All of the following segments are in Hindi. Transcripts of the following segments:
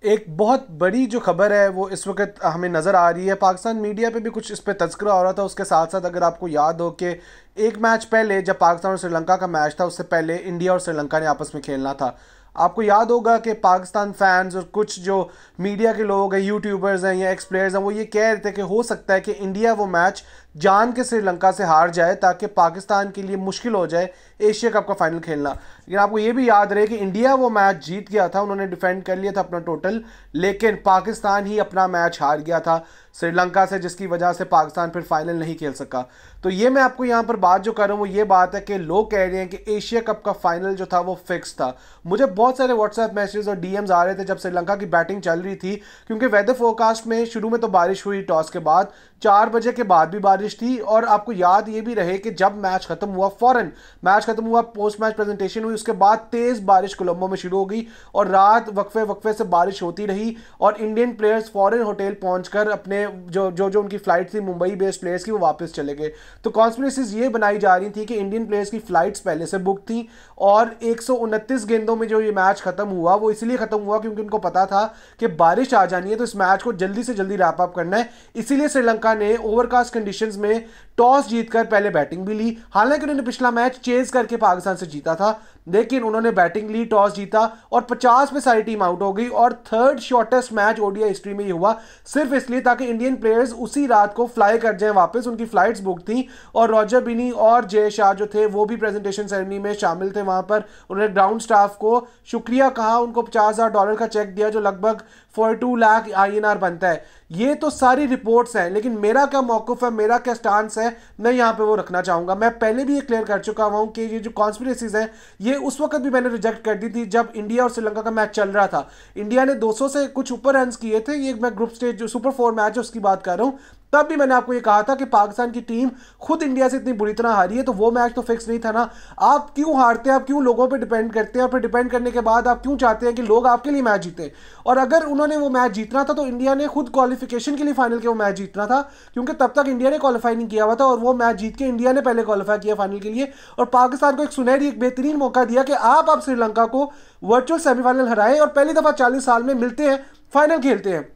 एक बहुत बड़ी जो खबर है वो इस वक्त हमें नज़र आ रही है, पाकिस्तान मीडिया पे भी कुछ इस पे तज़किरा हो रहा था। उसके साथ साथ अगर आपको याद हो कि एक मैच पहले जब पाकिस्तान और श्रीलंका का मैच था, उससे पहले इंडिया और श्रीलंका ने आपस में खेलना था। आपको याद होगा कि पाकिस्तान फैंस और कुछ जो मीडिया के लोग हैं, यूट्यूबर्स हैं या एक्स प्लेयर्स हैं, वो ये कह रहे थे कि हो सकता है कि इंडिया वो मैच जान के श्रीलंका से हार जाए ताकि पाकिस्तान के लिए मुश्किल हो जाए एशिया कप का फाइनल खेलना। लेकिन आपको ये भी याद रहे कि इंडिया वो मैच जीत गया था, उन्होंने डिफेंड कर लिया था अपना टोटल, लेकिन पाकिस्तान ही अपना मैच हार गया था श्रीलंका से, जिसकी वजह से पाकिस्तान फिर फाइनल नहीं खेल सका। तो ये मैं आपको यहाँ पर बात जो कर रहा हूँ वो ये बात है कि लोग कह रहे हैं कि एशिया कप का फाइनल जो था वो फिक्स था। मुझे बहुत सारे व्हाट्सएप मैसेज और डीएम्स आ रहे थे जब श्रीलंका की बैटिंग चल रही थी, क्योंकि वेदर फोरकास्ट में शुरू में तो बारिश हुई, टॉस के बाद 4 बजे के बाद भी बारिश थी। और आपको याद ये भी रहे कि जब मैच खत्म हुआ, फौरन मैच खत्म हुआ, पोस्ट मैच प्रेजेंटेशन हुई, उसके बाद तेज बारिश कोलंबो में शुरू हो गई और रात वक्फे वक्फे से बारिश होती रही। और इंडियन प्लेयर्स फॉरेन होटल पहुंचकर अपने जो जो जो उनकी फ्लाइट थी मुंबई बेस्ड प्लेयर्स की, वो वापस चले गए। तो कॉन्स्पिरेसीज ये बनाई जा रही थी कि इंडियन प्लेयर्स की फ्लाइट्स पहले से बुक थी और 129 गेंदों में जो ये मैच खत्म हुआ वो इसलिए खत्म हुआ क्योंकि उनको पता था कि बारिश आ जानी है, तो इस मैच को जल्दी से जल्दी रैप अप करना है। इसीलिए श्रीलंका ने ओवरकास्ट कंडीशंस में टॉस जीतकर पहले बैटिंग भी ली। हालांकि उन्होंने पिछला मैच चेज करके पाकिस्तान से जीता था, लेकिन उन्होंने बैटिंग ली, टॉस जीता और 50 पे सारी टीम आउट हो गई। और third shortest match ODI history में ये हुआ, सिर्फ इसलिए ताकि इंडियन प्लेयर्स उसी रात को फ्लाई कर जाएं वापस। उनकी फ्लाइट्स बुक थी और रॉजर बिनी और जय शाह जो थे वो भी प्रेजेंटेशन सेरेमनी में शामिल थे वहां पर। उन्होंने ग्राउंड स्टाफ को शुक्रिया कहा, उनको $50,000 का चेक दिया जो लगभग 42 लाख INR बनता है। ये तो सारी रिपोर्ट्स हैं, लेकिन मेरा क्या मौक़िफ़ है, मेरा क्या स्टांस है, मैं यहाँ पे वो रखना चाहूँगा। मैं पहले भी ये क्लियर कर चुका हूँ कि ये जो कॉन्स्पिरेसीज हैं ये उस वक्त भी मैंने रिजेक्ट कर दी थी जब इंडिया और श्रीलंका का मैच चल रहा था। इंडिया ने 200 से कुछ ऊपर रन किए थे, ये मैं ग्रुप स्टेज जो सुपर 4 मैच है उसकी बात कर रहा हूँ। तब भी मैंने आपको ये कहा था कि पाकिस्तान की टीम खुद इंडिया से इतनी बुरी तरह हारी है, तो वो मैच तो फिक्स नहीं था ना। आप क्यों हारते हैं, आप क्यों लोगों पे डिपेंड करते हैं, और फिर डिपेंड करने के बाद आप क्यों चाहते हैं कि लोग आपके लिए मैच जीते। और अगर उन्होंने वो मैच जीतना था तो इंडिया ने खुद क्वालिफिकेशन के लिए फाइनल के वो मैच जीतना था, क्योंकि तब तक इंडिया ने क्वालिफाई नहीं किया हुआ था और वो मैच जीत के इंडिया ने पहले क्वालिफाई किया फाइनल के लिए। और पाकिस्तान को एक सुनहरी, एक बेहतरीन मौका दिया कि आप श्रीलंका को वर्चुअल सेमीफाइनल हराएं और पहली दफा 40 साल में मिलते हैं, फाइनल खेलते हैं।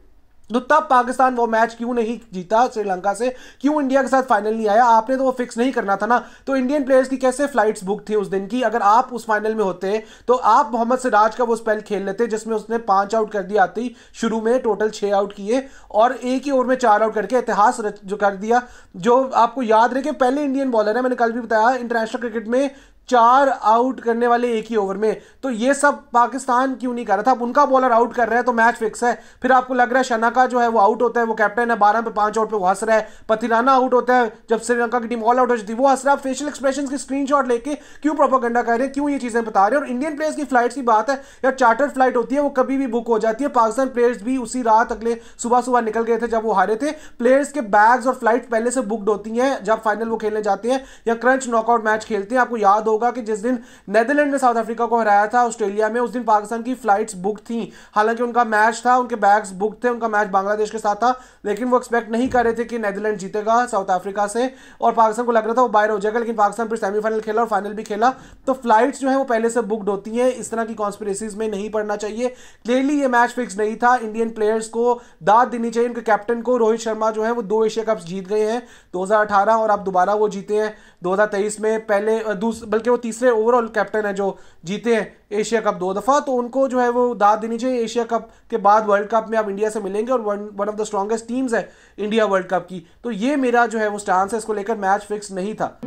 तो तब पाकिस्तान वो मैच क्यों नहीं जीता श्रीलंका से, क्यों इंडिया के साथ फाइनल नहीं आया? आपने तो वो फिक्स नहीं करना था ना। तो इंडियन प्लेयर्स की कैसे फ्लाइट्स बुक थी उस दिन की? अगर आप उस फाइनल में होते तो आप मोहम्मद सिराज का वो स्पेल खेल लेते जिसमें उसने 5 आउट कर दिया आती, शुरू में टोटल 6 आउट किए और एक ही ओवर में 4 आउट करके इतिहास जो कर दिया। जो आपको याद रहे कि पहले इंडियन बॉलर है, मैंने कल भी बताया, इंटरनेशनल क्रिकेट में 4 आउट करने वाले एक ही ओवर में। तो ये सब पाकिस्तान क्यों नहीं कर रहा था? अब उनका बॉलर आउट कर रहा है तो मैच फिक्स है। फिर आपको लग रहा है शनाका जो है वो आउट होता है, वो कैप्टन है, 12 पे 5 आउट पे वो हंस रहा है। पथिराना आउट होता है जब श्रीलंका की टीम ऑल आउट हो जाती है, वो हंस रहा है। फेशियल एक्सप्रेशन की स्क्रीनशॉट लेके क्यों प्रोपेगेंडा कर रहे हैं, क्यों ये चीजें बता रहे हैं? और इंडियन प्लेयर्स की फ्लाइट्स की बात है यार, चार्टर्ड फ्लाइट होती है, वो कभी भी बुक हो जाती है। पाकिस्तान प्लेयर्स भी उसी रात अगले सुबह सुबह निकल गए थे जब वो हारे थे। प्लेयर्स के बैग्स और फ्लाइट पहले से बुकड होती हैं जब फाइनल वो खेलने जाते हैं या क्रंच नॉकआउट मैच खेलते हैं। आपको याद होगा कि जिस दिन नेदरलैंड ने साउथ अफ्रीका को हराया था ऑस्ट्रेलिया में, उस दिन पाकिस्तान की फ्लाइट्स बुक थी। हालांकि उनका मैच था, उनके बैग्स बुक थे, उनका मैच बांग्लादेश के साथ था, लेकिन वो एक्सपेक्ट नहीं कर रहे थे कि नेदरलैंड जीतेगा साउथ अफ्रीका से और पाकिस्तान को लग रहा था वो बाहर हो जाएगा। लेकिन पाकिस्तान फिर सेमीफाइनल खेला और फाइनल भी खेला। तो फ्लाइट्स जो है वो पहले से बुकड होती हैं, इस तरह की कॉन्स्पिरेसीज में नहीं पड़ना चाहिए। क्लियरली ये मैच फिक्स नहीं था। इंडियन प्लेयर्स को दाद देनी चाहिए, उनके कैप्टन को। रोहित शर्मा जो है वो 2 एशिया कप्स जीत गए हैं, 2018 और अब दोबारा वो जीते हैं 2023 में। पहले बल्कि वो तीसरे ओवरऑल कैप्टन है जो जीते हैं एशिया कप 2 दफा, तो उनको जो है वो दाद देनी चाहिए। एशिया कप के बाद वर्ल्ड कप में आप इंडिया से मिलेंगे और one of the strongest teams है इंडिया वर्ल्ड कप की। तो ये मेरा जो है वो स्टांस है, इसको लेकर मैच फिक्स नहीं था।